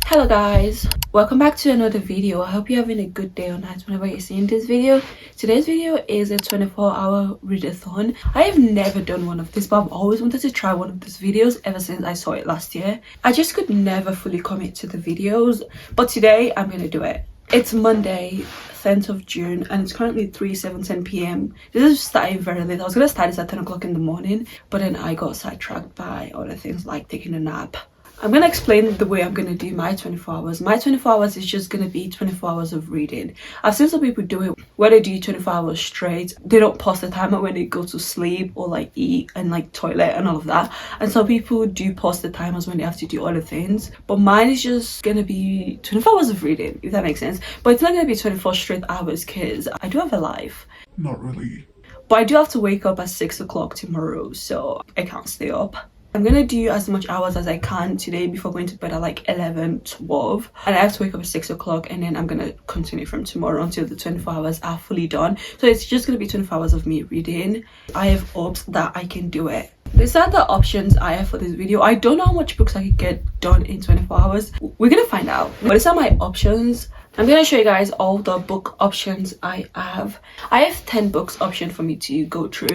Hello guys, welcome back to another video. I hope you're having a good day or night whenever you're seeing this video. Today's video is a 24-hour readathon. I have never done one of this, but I've always wanted to try one of these videos ever since I saw it last year. I just could never fully commit to the videos, but today I'm gonna do it. It's Monday, 10th of June, and it's currently 3:17 p.m. This is starting very late. I was gonna start this at 10 o'clock in the morning, but then I got sidetracked by other things like taking a nap. I'm gonna explain the way I'm gonna do my 24 hours. My 24 hours is just gonna be 24 hours of reading. I've seen some people do it where they do 24 hours straight. They don't pause the timer when they go to sleep or like eat and like toilet and all of that. And some people do pause the timers when they have to do other things. But mine is just gonna be 24 hours of reading, if that makes sense. But it's not gonna be 24 straight hours because I do have a life. Not really. But I do have to wake up at 6 o'clock tomorrow, so I can't stay up. I'm gonna do as much hours as I can today before going to bed at like 11, 12, and I have to wake up at 6 o'clock, and then I'm gonna continue from tomorrow until the 24 hours are fully done. So it's just gonna be 24 hours of me reading. I have hopes that I can do it. These are the options I have for this video. I don't know how much books I could get done in 24 hours. We're gonna find out. But these are my options. I'm gonna show you guys all the book options I have. I have 10 books option for me to go through.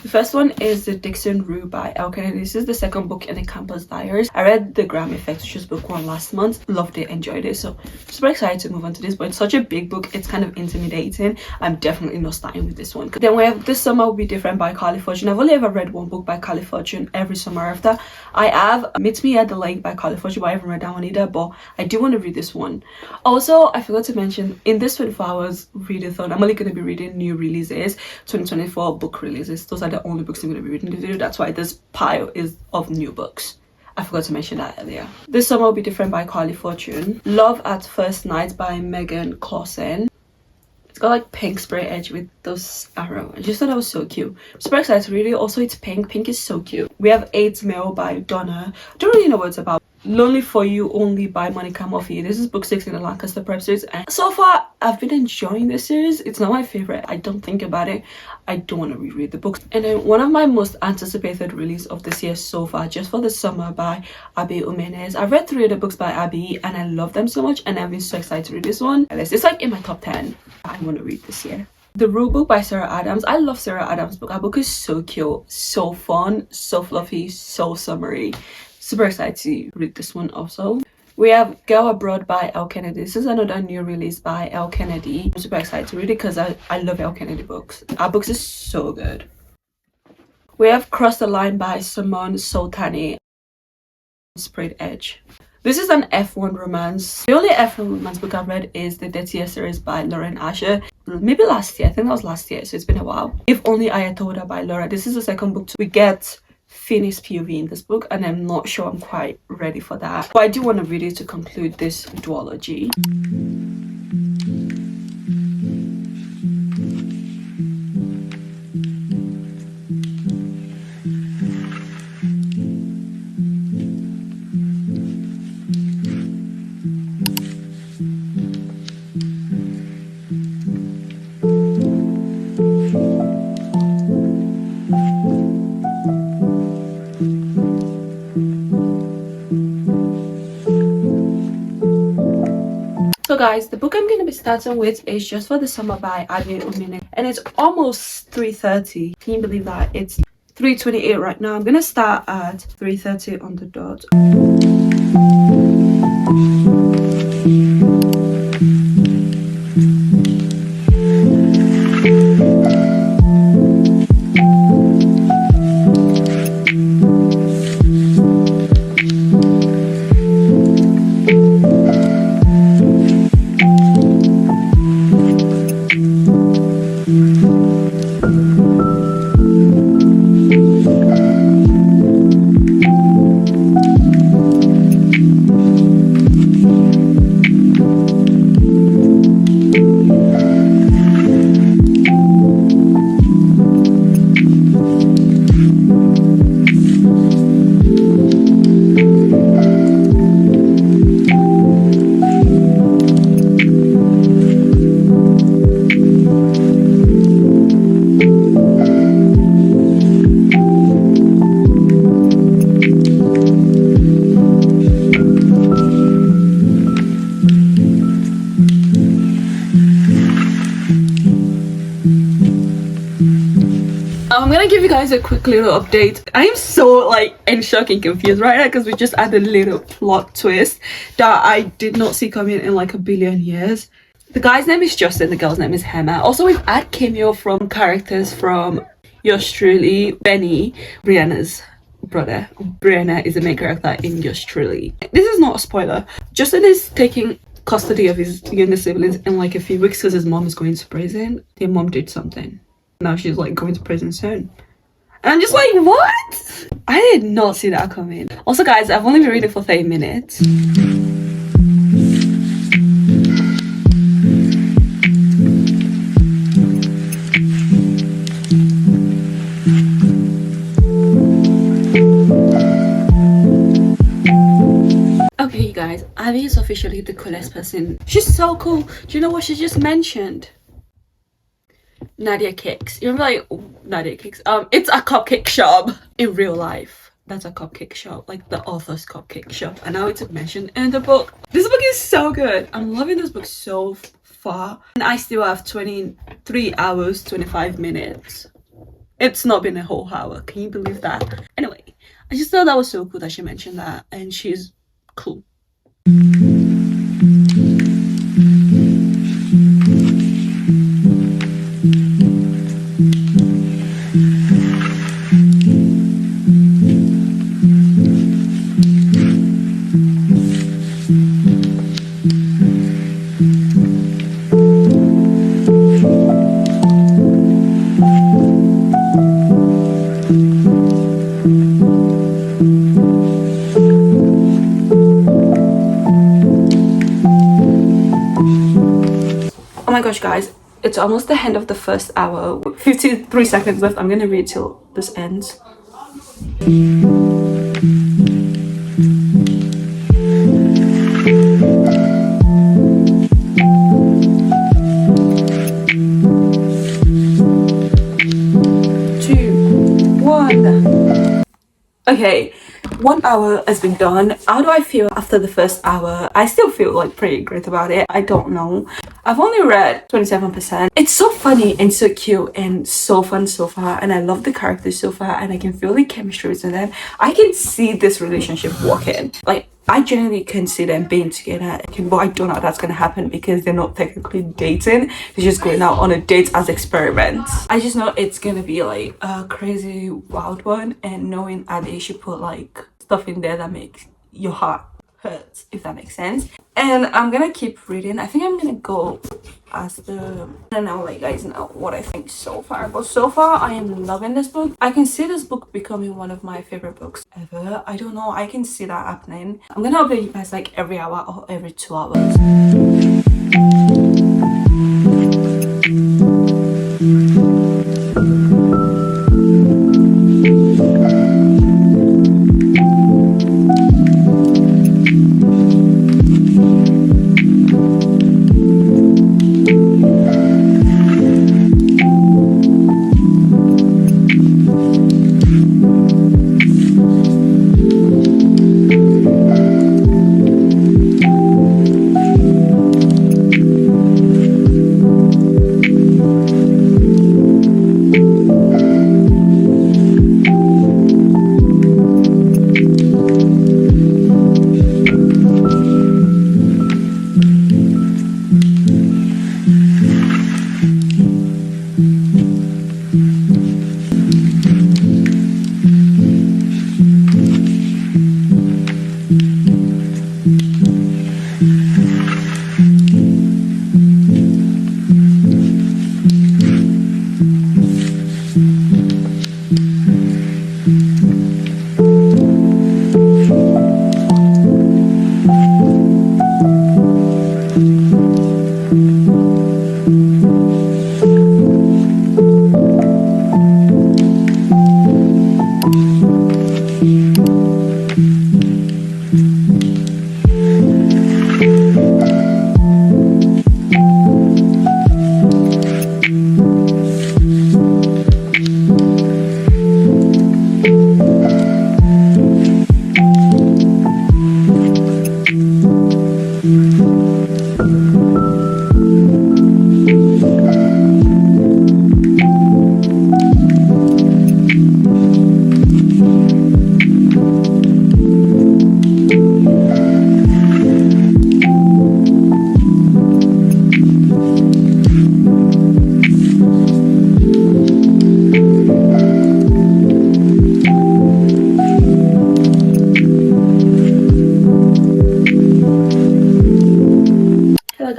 The first one is The Dixon Rue by L. Kennedy. This is the second book in the Campus Diaries. I read The Gram Effect, which is book 1 last month. Loved it, enjoyed it. So super excited to move on to this, but it's such a big book, it's kind of intimidating. I'm definitely not starting with this one. Then we have This Summer Will Be Different by Carly Fortune. I've only ever read one book by Carly Fortune every summer after. I have Meet Me at the Lake by Carly Fortune, but I haven't read that one either, but I do want to read this one. Also, I forgot to mention, in this 24 hours readathon, I'm only going to be reading new releases, 2024 book releases. Those are the only books I'm going to be reading in this video. That's why this pile is of new books. I forgot to mention that earlier. This Summer Will Be Different by Carly Fortune. Love at First Night by Megan Clausen. It's got like pink spray edge with those arrows. I just thought that was so cute. I'm super excited to read it. Also, it's pink. Pink is so cute. We have 8 Mail by Donna. I don't really know what it's about. Lonely for You Only by Monica Murphy. This is book 6 in the Lancaster Prep series, and so far I've been enjoying this series. It's not my favorite. I don't think about it. I don't want to reread the books. And then one of my most anticipated release of this year so far, Just for the Summer by Abby Jimenez. I've read 3 of the books by Abby and I love them so much, and I've been so excited to read this one. It's like in my top 10 I want to read this year. The Rule Book by Sarah Adams. I love Sarah Adams' book. Her book is so cute, so fun, so fluffy, so summery. Super excited to read this one also. We have Girl Abroad by L. Kennedy. This is another new release by L. Kennedy. I'm super excited to read it because I love L. Kennedy books. Our books is so good. We have Cross the Line by Simone Soltani. Sprayed Edge. This is an F1 romance. The only F1 romance book I've read is the Dirtier series by Lauren Asher. Maybe last year. I think that was last year, so it's been a while. If Only I Had Told Her by Laura. This is the second book we get Finney's POV in this book, and I'm not sure I'm quite ready for that. But I do want to read it to conclude this duology. So guys, the book I'm going to be starting with is Just for the Summer by Abby Jimenez, and it's almost 3:30. Can you believe that? It's 3:28 right now. I'm going to start at 3:30 on the dot. gonna give you guys a quick little update. I am so like in shock and confused right now because we just had a little plot twist that I did not see coming in like a billion years. The guy's name is Justin, the girl's name is Hannah. Also, we've had cameo from characters from yours truly, Benny, Brianna's brother. Brianna is the main character in yours truly. This is not a spoiler. Justin is taking custody of his younger siblings in like a few weeks because his mom is going to prison. Their mom did something. Now she's like going to prison soon. And I'm just like, what? I did not see that coming. Also, guys, I've only been reading for 30 minutes. Okay, you guys, Abby is officially the coolest person. She's so cool. Do you know what she just mentioned? Nadia Cakes. You remember like Nadia Cakes? It's a cupcake shop in real life. That's a cupcake shop, like the author's cupcake shop. And now it's mentioned in the book. This book is so good. I'm loving this book so far. And I still have 23 hours, 25 minutes. It's not been a whole hour. Can you believe that? Anyway, I just thought that was so cool that she mentioned that. And she's cool. Oh my gosh, guys, it's almost the end of the first hour. 53 seconds left. I'm gonna read till this ends. Okay, 1 hour has been done. How do I feel after the first hour? I still feel like pretty great about it. I don't know. I've only read 27%. It's so funny and so cute and so fun so far, and I love the characters so far, and I can feel the chemistry with them. I can see this relationship working. Like, I genuinely can see them being together, but I don't know how that's gonna happen because they're not technically dating. They're just going out on a date as experiments. I just know it's gonna be like a crazy wild one, and knowing Ade, she put like stuff in there that makes your heart hurt, if that makes sense. And I'm gonna keep reading. I think I'm gonna go as the, I don't know, let you guys know what I think so far. But so far I am loving this book. I can see this book becoming one of my favorite books ever. I don't know, I can see that happening. I'm gonna update you guys like every hour or every 2 hours.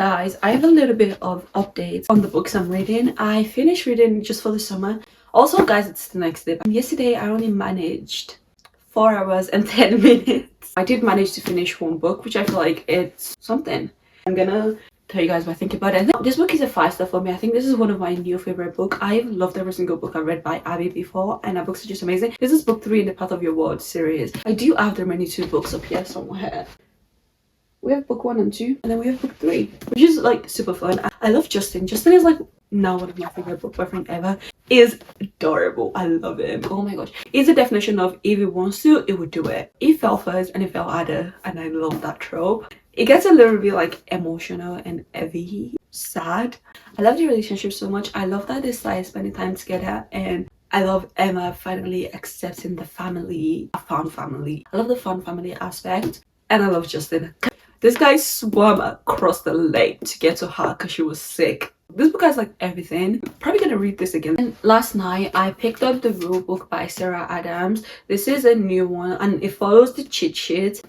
guys, I have a little bit of updates on the books I'm reading. I finished reading just for the summer. Also guys, it's the next day. Yesterday I only managed 4 hours and 10 minutes. I did manage to finish one book, which I feel like it's something. I'm gonna tell you guys what I think about it. This book is a 5-star for me. I think this is one of my new favorite books. I've loved every single book I've read by Abby before, and her books are just amazing. This is book 3 in the Path of Your World series. I do have the remaining 2 books up here somewhere. We have book 1 and 2, and then we have book 3, which is like super fun. I love Justin. Justin is like now one of my favorite book boyfriend ever. He is adorable. I love him. Oh my gosh. He's the definition of if he wants to, he would do it. He fell first and he fell harder, and I love that trope. It gets a little bit like emotional and heavy, sad. I love the relationship so much. I love that they started spending time together, and I love Emma finally accepting the family, a fun family. I love the fun family aspect, and I love Justin. This guy swam across the lake to get to her because she was sick. This book has like everything. Probably gonna read this again. And last night I picked up the rule book by Sarah Adams. This is a new one and it follows the cheat sheet.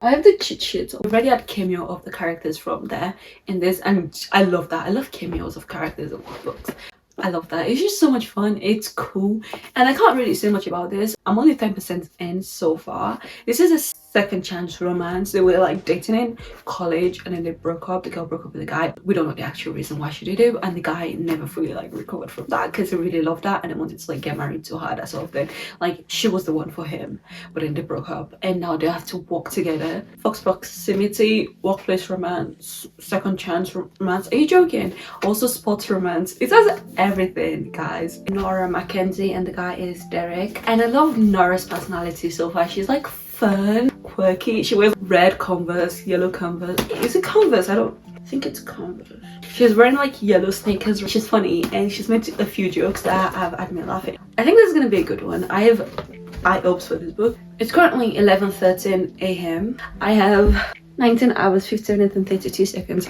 I have the cheat sheet. I already had cameo of the characters from there in this, and I love that. I love cameos of characters in books. I love that. It's just so much fun. It's cool, and I can't really say much about this. I'm only 10% in so far. This is a second chance romance. They were like dating in college, and then they broke up. The girl broke up with the guy. We don't know the actual reason why she did it, and the guy never fully like recovered from that because he really loved that and they wanted to like get married to her, that sort of thing. Like she was the one for him, but then they broke up, and now they have to walk together. Fox proximity, workplace romance, second chance romance. Are you joking? Also sports romance. It has everything, guys. Nora Mackenzie and the guy is Derek, and I love Nora's personality so far. She's like fun, quirky. She wears red Converse, yellow Converse. Is it Converse? I don't think it's Converse. She's wearing like yellow sneakers. She's funny, and she's made a few jokes that have had me laughing. I think this is gonna be a good one. I have high hopes for this book. It's currently 11:13 a.m. I have 19 hours 15 minutes and 32 seconds.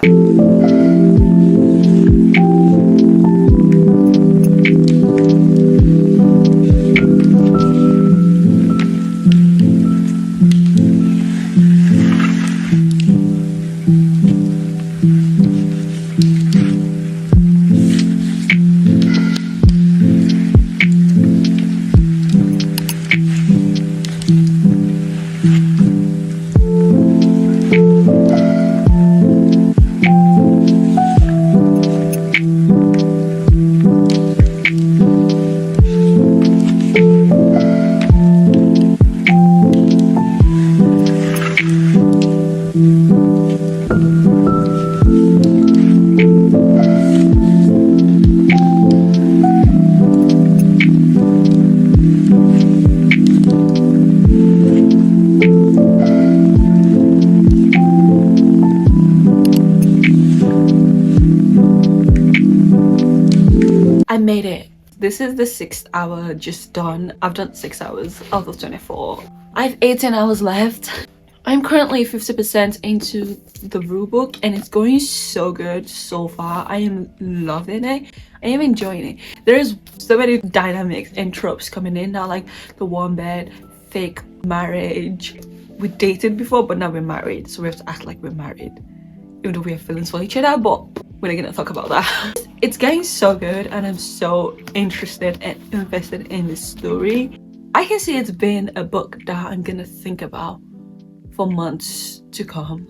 I made it. This is the 6th hour just done. I've done 6 hours out of 24. I have 18 hours left. I'm currently 50% into the rule book, and it's going so good so far. I am loving it. I am enjoying it. There's so many dynamics and tropes coming in now, like the warm bed, fake marriage. We dated before, but now we're married, so we have to act like we're married, even though we have feelings for each other, but we're not gonna talk about that. It's getting so good, and I'm so interested and invested in this story. I can see it's been a book that I'm gonna think about for months to come.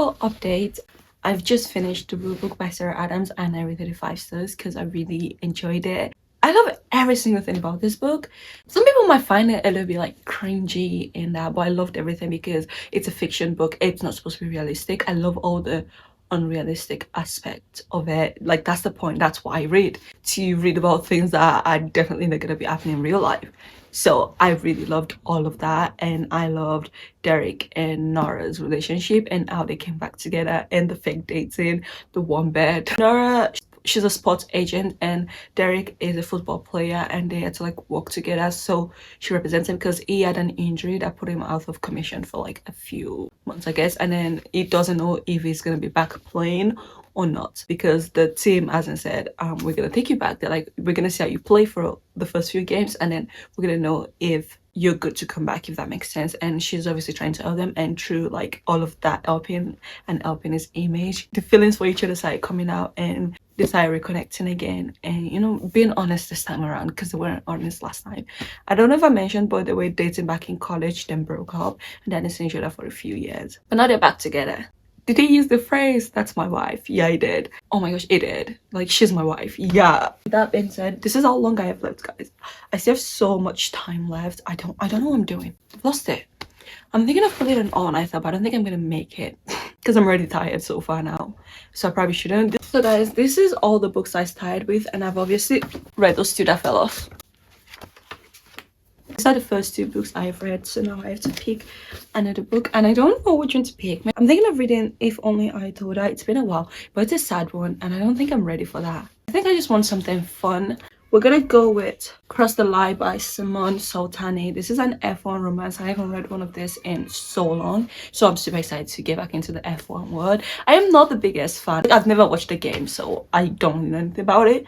overall update, I've just finished the rule book by Sarah Adams and I rated it 5 stars because I really enjoyed it. I love every single thing about this book. Some people might find it a little bit like cringy in that, but I loved everything because it's a fiction book. It's not supposed to be realistic. I love all the unrealistic aspect of it. Like, that's the point. That's why I read, to read about things that are definitely not gonna be happening in real life. So I really loved all of that, and I loved Derek and Nora's relationship and how they came back together, and the fake dating, the one bed. Nora, she's a sports agent and Derek is a football player, and they had to like work together. So she represents him because he had an injury that put him out of commission for like a few months, I guess, and then he doesn't know if he's gonna be back playing or not, because the team hasn't said we're gonna take you back. They're like, we're gonna see how you play for the first few games and then we're gonna know if you're good to come back, if that makes sense. And she's obviously trying to help them, and through like all of that helping and helping his image, the feelings for each other started coming out, and they started reconnecting again, and you know, being honest this time around, because they weren't honest last time. I don't know if I mentioned, but they were dating back in college, then broke up, and then they seen each other for a few years, but now they're back together. Did he use the phrase, "That's my wife"? Yeah, he did. Oh my gosh, he did. Like, she's my wife. Yeah. That being said, this is how long I have left, guys. I still have so much time left. I don't know what I'm doing. I've lost it. I'm thinking of putting it on, I thought, but I don't think I'm gonna make it because I'm already tired so far now. So I probably shouldn't. So guys, this is all the books I started with, and I've obviously read those two that fell off. These are the first two books I've read, so now I have to pick another book, and I don't know which one to pick. I'm thinking of reading If Only I Told Her. It's been a while, but it's a sad one, and I don't think I'm ready for that. I think I just want something fun. We're gonna go with Cross the Line by Simone Sultani. This is an F1 romance. I haven't read one of this in so long, so I'm super excited to get back into the F1 world. I am not the biggest fan. I've never watched the game, so I don't know anything about it,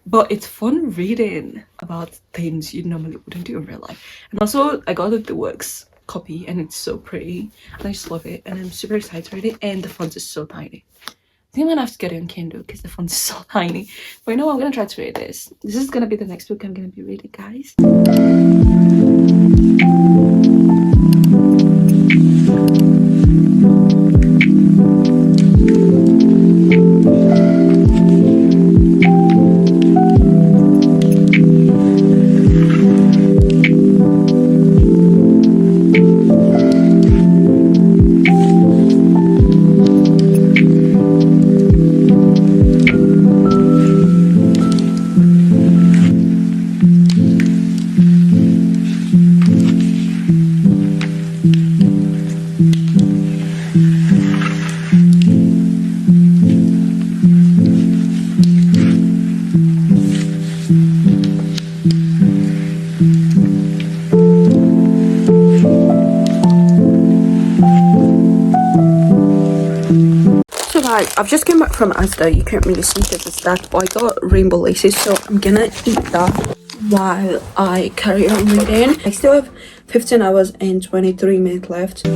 but it's fun reading about things you normally wouldn't do in real life. And also, I got the works copy, and it's so pretty, and I just love it, and I'm super excited to read it, and the font is so tiny. I think I'm gonna have to get it on Kindle because the font is so tiny. But you know what? I'm gonna try to read this. This is gonna be the next book I'm gonna be reading, guys. I've just came back from Asda. You can't really see because it's dark, but I got rainbow laces, so I'm gonna eat that while I carry on reading. I still have 15 hours and 23 minutes left.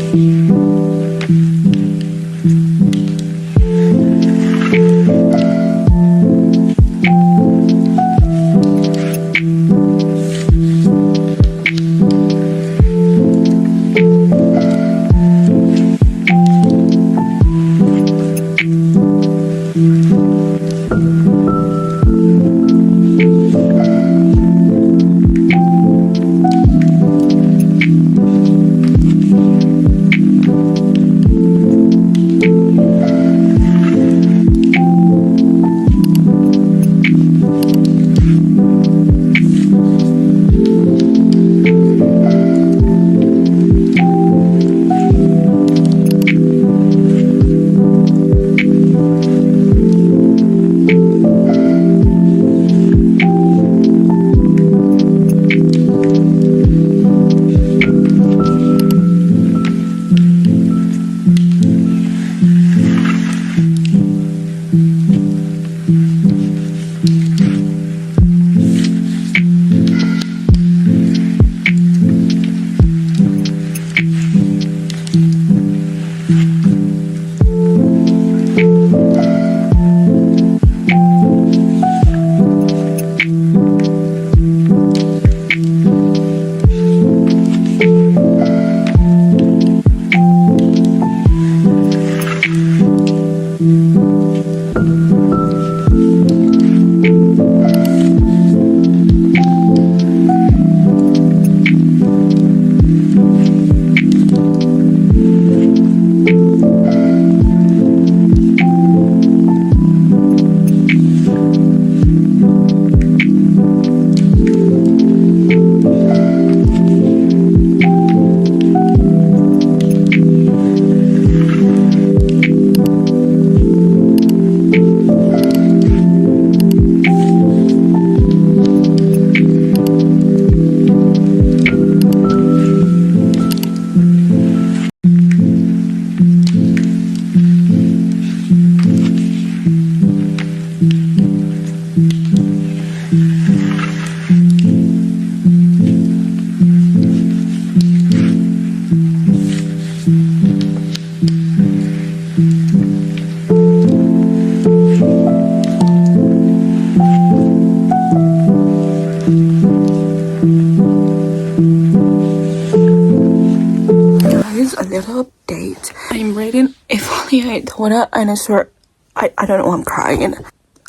little update. I'm reading If Only I Told Her, and I swear, I don't know, I'm crying.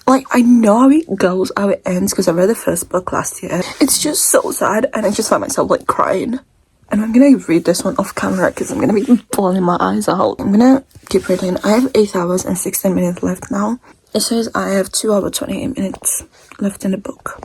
Like, I know how it goes, how it ends, because I read the first book last year. It's just so sad, and I just find myself, like, crying. And I'm gonna read this one off camera, because I'm gonna be bawling my eyes out. I'm gonna keep reading. I have 8 hours and 16 minutes left now. It says I have 2 hours 28 minutes left in the book.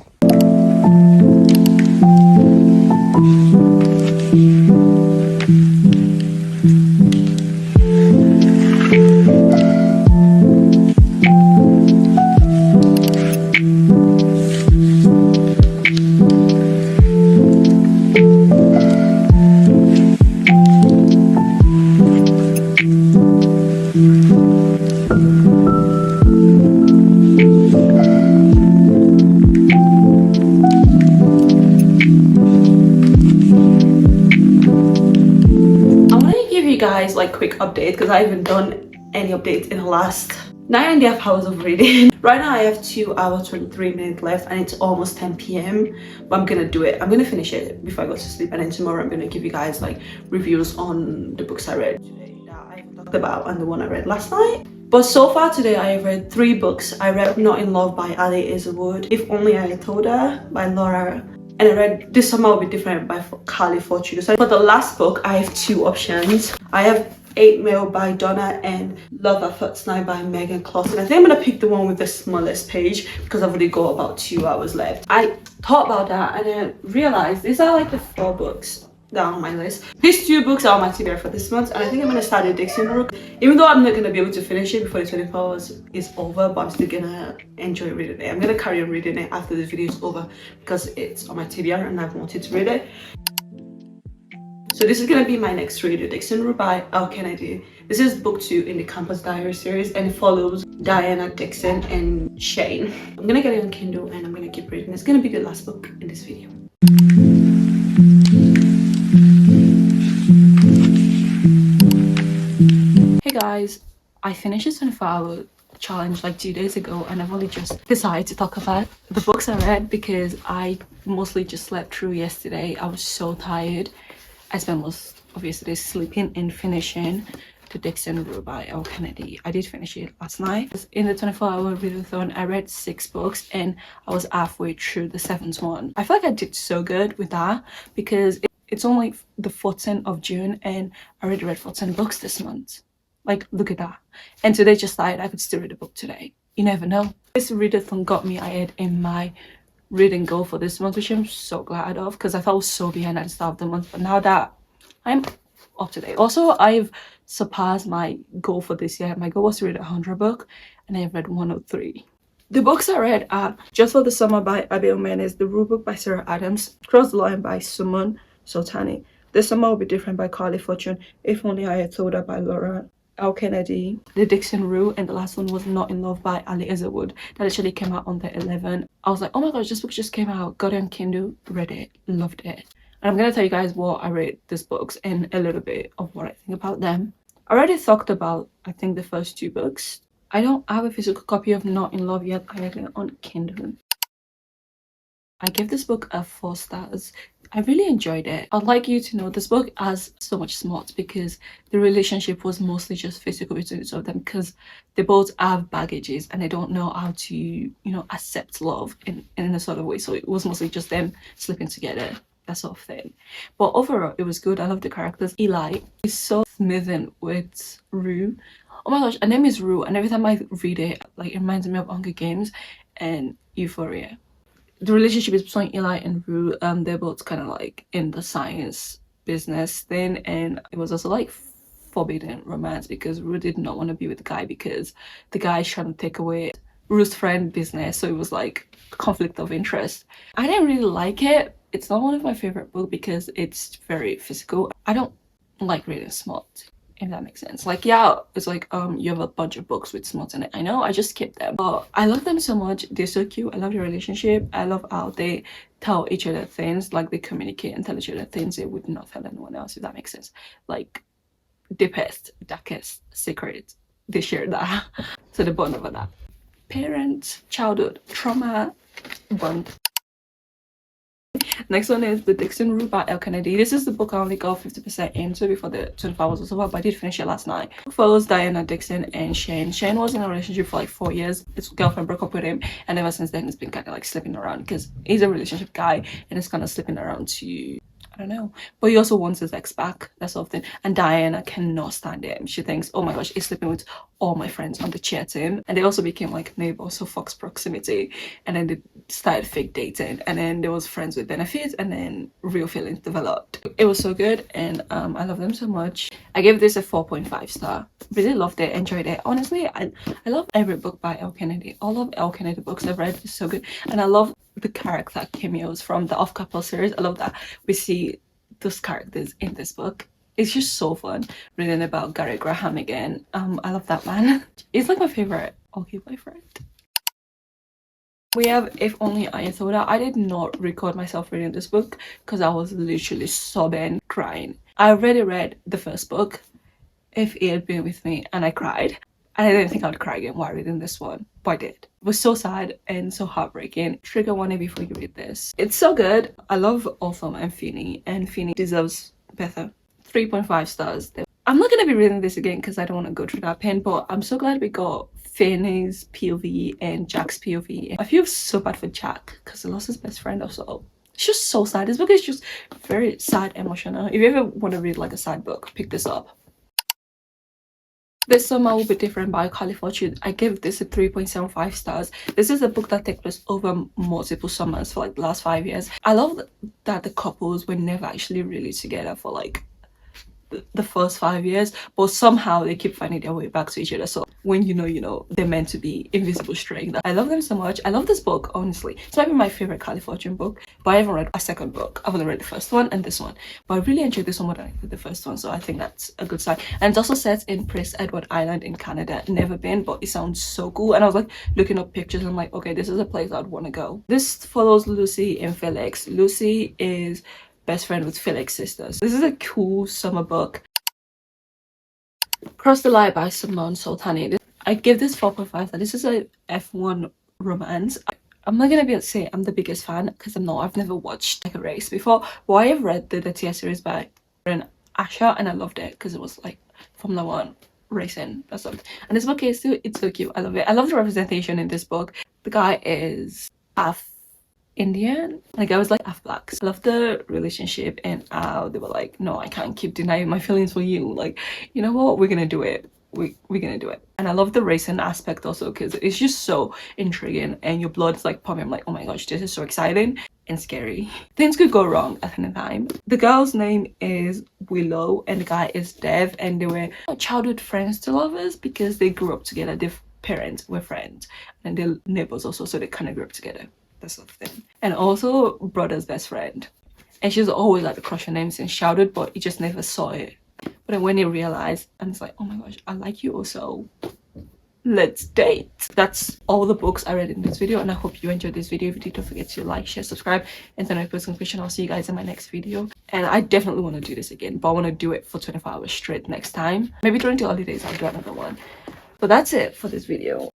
Guys, like, quick update, because I haven't done any updates in the last 9.5 hours of reading. Right now I have 2 hours 23 minutes left, and it's almost 10 p.m, but I'm gonna do it. I'm gonna finish it before I go to sleep, and then tomorrow I'm gonna give you guys like reviews on the books I read today that I talked about and the one I read last night. But so far today I have read 3 books. I read Not in Love by Ali Isherwood, If Only I Told Her by Laura, and I read This Summer Will Be Different by Carly Fortune. So for the last book I have 2 options. I have 8 Mail by Donna and Love at First Night by Megan Clausen. I think I'm gonna pick the one with the smallest page because I've already got about 2 hours left. I thought about that and I realized these are like the 4 books that are on my list. These 2 books are on my TBR for this month, and I think I'm gonna start the Dixon Rook, even though I'm not gonna be able to finish it before the 24 hours is over, but I'm still gonna enjoy reading it. I'm gonna carry on reading it after the video is over because it's on my TBR and I've wanted to read it. So this is gonna be my next read, Dixon Rook by L. Kennedy. This is book 2 in the Campus Diary series, and it follows Diana, Dixon, and Shane. I'm gonna get it on Kindle and I'm gonna keep reading. It's gonna be the last book in this video. Hey guys, I finished this 24-hour challenge like 2 days ago, and I've only just decided to talk about the books I read because I mostly just slept through yesterday. I was so tired. I spent most of yesterday sleeping and finishing the Dixon Rook by L. Kennedy. I did finish it last night. In the 24-hour readathon, I read 6 books and I was halfway through the 7th one. I feel like I did so good with that because it's only the 14th of June and I already read 14 books this month. Like, look at that. And today just started. I could still read a book today. You never know. This readathon got me ahead in my reading goal for this month, which I'm so glad of because I thought I was so behind at the start of the month, but now that I'm up to date. Also, I've surpassed my goal for this year. My goal was to read 100 books and I've read 103. The books I read are Just for the Summer by Abigail Menes, The Rule Book by Sarah Adams, Cross the Line by Suman Sultani, This Summer Will Be Different by Carly Fortune, If Only I Had Told Her by Laura L. Kennedy, The Dixon Rook, and the last one was Not in Love by Ali Isherwood. That actually came out on the 11th. I was like, oh my gosh, this book just came out. Got it on Kindle, read it, loved it. And I'm gonna tell you guys what I read these books and a little bit of what I think about them. I already talked about, I think, the first 2 books. I don't have a physical copy of Not in Love yet. I read it on Kindle. I give this book a 4 stars. I really enjoyed it. I'd like you to know this book has so much smart because the relationship was mostly just physical between the 2 of them because they both have baggages and they don't know how to, you know, accept love in a sort of way. So it was mostly just them sleeping together, that sort of thing. But overall, it was good. I love the characters. Eli is so smoothing with Rue. Oh my gosh, her name is Rue, and every time I read it, like, it reminds me of Hunger Games and Euphoria. The relationship is between Eli and Rue. They're both kind of like in the science business thing, and it was also like forbidden romance because Rue did not want to be with the guy because the guy is trying to take away Rue's friend business, so it was like conflict of interest. I didn't really like it. It's not one of my favorite books because it's very physical. I don't like reading smut, if that makes sense. Like, yeah, it's like you have a bunch of books with smut in it. I know, I just skip them, but I love them so much. They're so cute. I love the relationship. I love how they tell each other things, like they communicate and tell each other things they would not tell anyone else, if that makes sense. Like, deepest, darkest secret, they share that. So the bond over that. Parent childhood trauma bond. Next one is The Dixon Route by L. Kennedy. This is the book I only got 50% into before the 25 hours was over, but I did finish it last night. It follows Diana Dixon and Shane. Shane was in a relationship for like 4 years. His girlfriend broke up with him, and ever since then, he's been kind of like slipping around because he's a relationship guy and he's kind of slipping around to, I don't know, but he also wants his ex back, that sort of thing. And Diana cannot stand it. She thinks, oh my gosh, he's sleeping with all my friends on the chair team. And they also became like neighbors, so Fox proximity. And then they started fake dating, and then there was friends with benefits, and then real feelings developed. It was so good, and I love them so much. I gave this a 4.5 star. Really loved it, enjoyed it. Honestly, I love every book by L. Kennedy. All of L. Kennedy books I've read is so good, and I love the character cameos from the Off-Couple series. I love that we see those characters in this book. It's just so fun reading about Gary Graham again. I love that man. He's like my favorite okay boyfriend. We have If Only I Thought. I did not record myself reading this book because I was literally sobbing, crying. I already read the first book, If He Had Been With Me, and I cried. I didn't think I would cry again while reading this one, but I did. It was so sad and so heartbreaking. Trigger warning before you read this. It's so good. I love Autumn and Finney deserves better. 3.5 stars. I'm not gonna be reading this again because I don't want to go through that pain, but I'm so glad we got Finney's POV and Jack's POV. I feel so bad for Jack because he lost his best friend also. It's just so sad. This book is just very sad, emotional. If you ever want to read like a sad book, pick this up. This Summer Will Be Different by Carly Fortune. I gave this a 3.75 stars. This is a book that takes place over multiple summers for like the last 5 years. I love that the couples were never actually really together for like the first 5 years, but somehow they keep finding their way back to each other. So when you know they're meant to be invisible string. I love them so much. I love this book, honestly. It's might be my favorite Carly Fortune book, but I haven't read a second book. I've only read the first one and this one, but I really enjoyed this one more than I did the first one, so I think that's a good sign. And it's also set in Prince Edward Island in Canada. Never been, but it sounds so cool, and I was like looking up pictures and I'm like, okay, this is a place I'd want to go. This follows Lucy and Felix. Lucy is best friend with Felix's sisters. This is a cool summer book. Cross the Line by Simone Sultani. I give this 4.5. This is a F1 romance. I'm not gonna be able to say I'm the biggest fan because I'm not. I've never watched like a race before, but I have read the TS series by Asher, and I loved it because it was like Formula 1 racing or something. And this book is too, it's so cute. I love it. I love the representation in this book. The guy is half Indian, like I was like half black. So I love the relationship and how they were like, no, I can't keep denying my feelings for you, like, you know what, we're gonna do it. We're gonna do it. And I love the racing aspect also because it's just so intriguing and your blood is like pumping. I'm like, oh my gosh, this is so exciting and scary. Things could go wrong at any time. The girl's name is Willow and the guy is Dev, and they were childhood friends to lovers because they grew up together. Their parents were friends and they're neighbors also, so they kind of grew up together, that sort of thing. And also brother's best friend, and she's always like a crush on him since childhood, but he just never saw it. But then when he realized, and it's like, oh my gosh, I like you also, let's date. That's all the books I read in this video, and I hope you enjoyed this video. If you did, don't forget to like, share, subscribe, and turn on post notification. I'll see you guys in my next video. And I definitely want to do this again, but I want to do it for 24 hours straight next time. Maybe during the holidays I'll do another one. But that's it for this video.